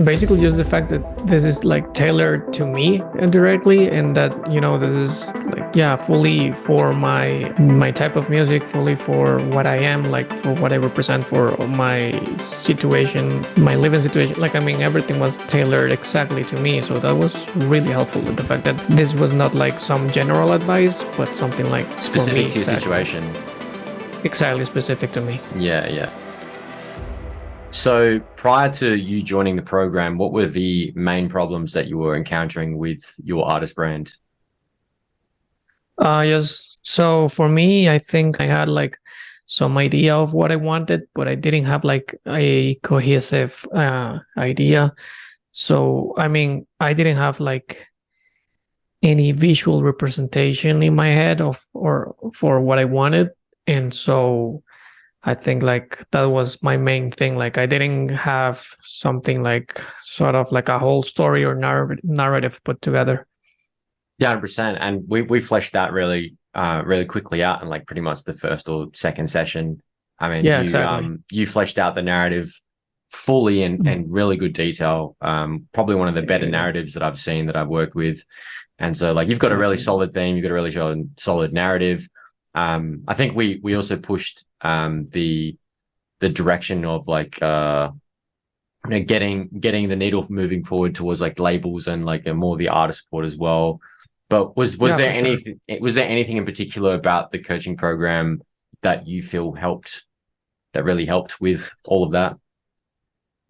Basically just the fact that this is like tailored to me directly, and that this is like fully for my type of music, fully for what I am, like for what I represent, for my situation, my living situation. Like, I mean, everything was tailored exactly to me, so that was really helpful, with the fact that this was not like some general advice, but something like Specific me, to your situation. exactly specific to me. Yeah. So prior to you joining the program, what were the main problems that you were encountering with your artist brand? Yes. So for me, I think I had like some idea of what I wanted, but I didn't have like a cohesive idea. So, I mean, I didn't have like any visual representation in my head of or for what I wanted. And so I think like that was my main thing. Like, I didn't have something like sort of like a whole story or narrative put together. Yeah, 100%. And we fleshed that really quickly out in like pretty much the first or second session. I mean, Yeah, exactly. you fleshed out the narrative fully and really good detail. Probably one of the better Yeah, narratives that I've seen that I've worked with. And so like you've got a really absolutely. solid theme, you've got a really solid narrative. I think we also pushed the direction of like getting the needle moving forward towards like labels and like more of the artist support as well. But was Yeah, there for sure. anything in particular about the coaching program that you feel really helped with all of that?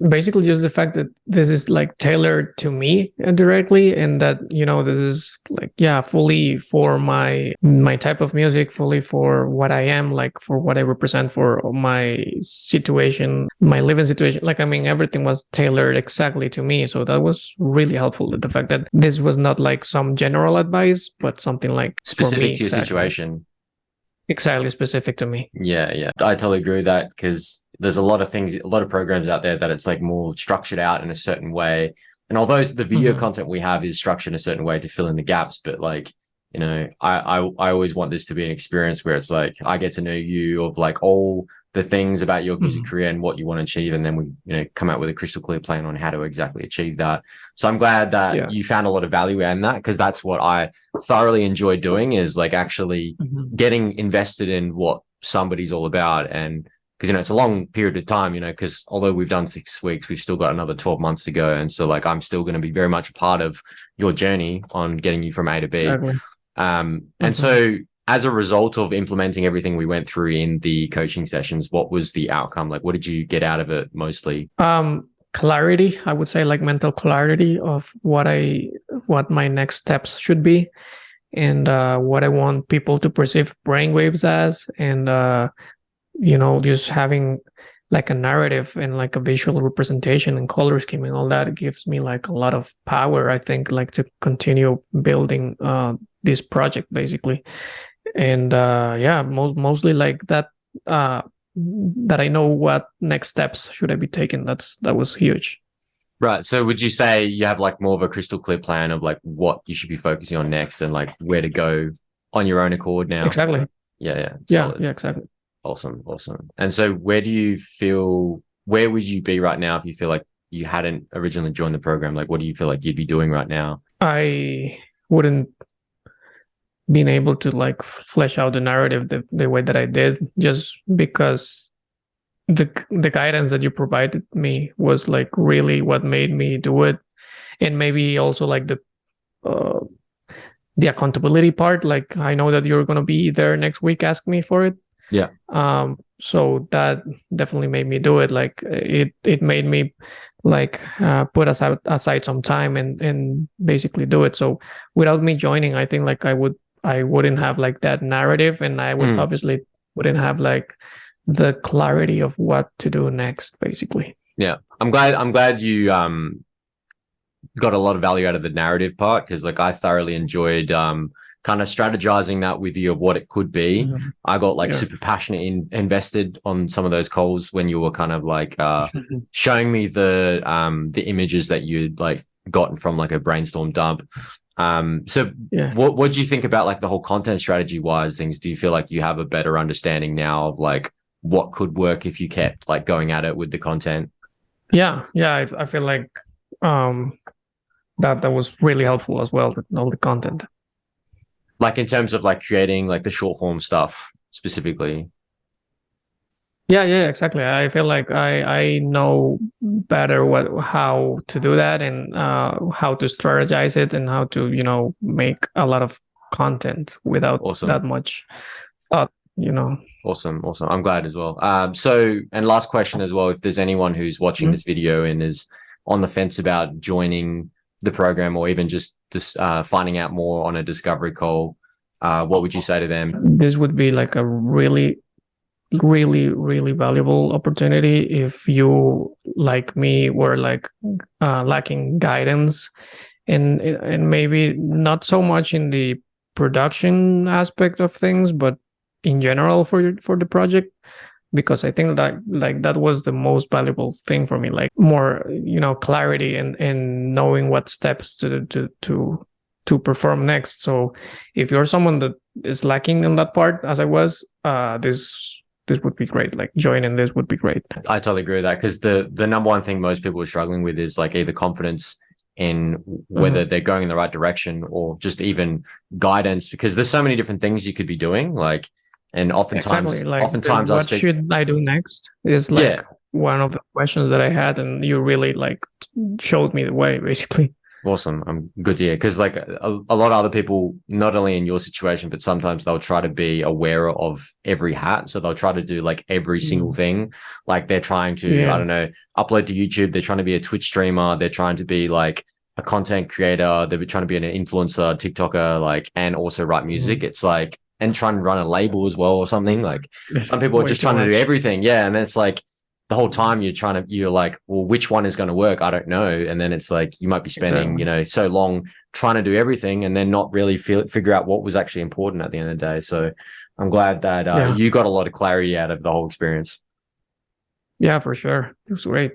Basically just the fact that this is like tailored to me directly, and that this is like fully for my type of music, fully for what I am, like for what I represent, for my situation, my living situation. Like, I mean, everything was tailored exactly to me, so that was really helpful, with the fact that this was not like some general advice, but something like for me, Specific to your situation. exactly specific to me. Yeah. I totally agree with that because there's a lot of things, a lot of programs out there that it's like more structured out in a certain way. And although the video Mm-hmm. content we have is structured in a certain way to fill in the gaps, but like, I always want this to be an experience where it's like I get to know you of like all the things about your music Mm-hmm. career and what you want to achieve, and then we come out with a crystal clear plan on how to exactly achieve that. So I'm glad that Yeah. you found a lot of value in that, because that's what I thoroughly enjoy doing, is like actually Mm-hmm. getting invested in what somebody's all about. And because it's a long period of time, because although we've done 6 weeks, we've still got another 12 months to go, and so like I'm still going to be very much a part of your journey on getting you from A to B. Exactly. And Mm-hmm. so as a result of implementing everything we went through in the coaching sessions, what was the outcome? Like, what did you get out of it mostly? Clarity, I would say, like mental clarity of what my next steps should be, and what I want people to perceive brainwaves as, and just having like a narrative and like a visual representation and color scheme and all that gives me like a lot of power, I think, like to continue building this project, basically. And mostly like that, that I know what next steps should I be taking. That was huge. Right. So would you say you have like more of a crystal clear plan of like what you should be focusing on next and like where to go on your own accord now? Exactly. Yeah. Yeah, Solid. yeah, exactly. Awesome. And so where would you be right now if you feel like you hadn't originally joined the program? Like, what do you feel like you'd be doing right now? I wouldn't been able to like flesh out the narrative the way that I did, just because the guidance that you provided me was like really what made me do it. And maybe also like uh, the accountability part. Like, I know that you're going to be there next week, ask me for it. Yeah. So that definitely made me do it. Like, it made me like put aside some time and basically do it. So without me joining, I think like I wouldn't have like that narrative, and I would Mm. obviously wouldn't have like the clarity of what to do next, basically. Yeah. I'm glad you got a lot of value out of the narrative part, because like I thoroughly enjoyed kind of strategizing that with you of what it could be. Mhm. I got like Yeah. super passionate invested on some of those calls when you were kind of like showing me the images that you'd like gotten from like a brainstorm dump. So Yeah. what do you think about like the whole content strategy wise things? Do you feel like you have a better understanding now of like what could work if you kept like going at it with the content? Yeah. I feel like that was really helpful as well, all the content. Like in terms of like creating like the short form stuff specifically. Yeah, exactly. I feel like I know better how to do that, and how to strategize it, and how to, make a lot of content without that much thought. Awesome. I'm glad as well. So, and last question as well, if there's anyone who's watching this video and is on the fence about joining the program, or even just finding out more on a discovery call, what would you say to them? This would be like a really, really, really valuable opportunity if you, like me, were like lacking guidance, and maybe not so much in the production aspect of things, but in general for the project, because I think that that was the most valuable thing for me, like more clarity and knowing what steps to perform next. So if you're someone that is lacking in that part, as I was, this would be great. Like joining this would be great. I totally agree with that, because the number one thing most people are struggling with is like either confidence in whether they're going in the right direction, or just even guidance, because there's so many different things you could be doing. Like, and oftentimes, what should I do next is like one of the questions that I had, and you really like showed me the way, basically. Awesome. I'm good to hear, because like a lot of other people, not only in your situation, but sometimes they'll try to be aware of every hat. So they'll try to do like every single thing. Like they're trying to, I don't know, upload to YouTube. They're trying to be a Twitch streamer. They're trying to be like a content creator. They're trying to be an influencer, TikToker, like, and also write music. It's like, and trying to run a label as well or something. Like some people are just trying to do everything. Yeah. And then it's like the whole time you're like, well, which one is going to work? I don't know. And then it's like, you might be spending, so long trying to do everything and then not really figure out what was actually important at the end of the day. So I'm glad that you got a lot of clarity out of the whole experience. Yeah, for sure. It was great.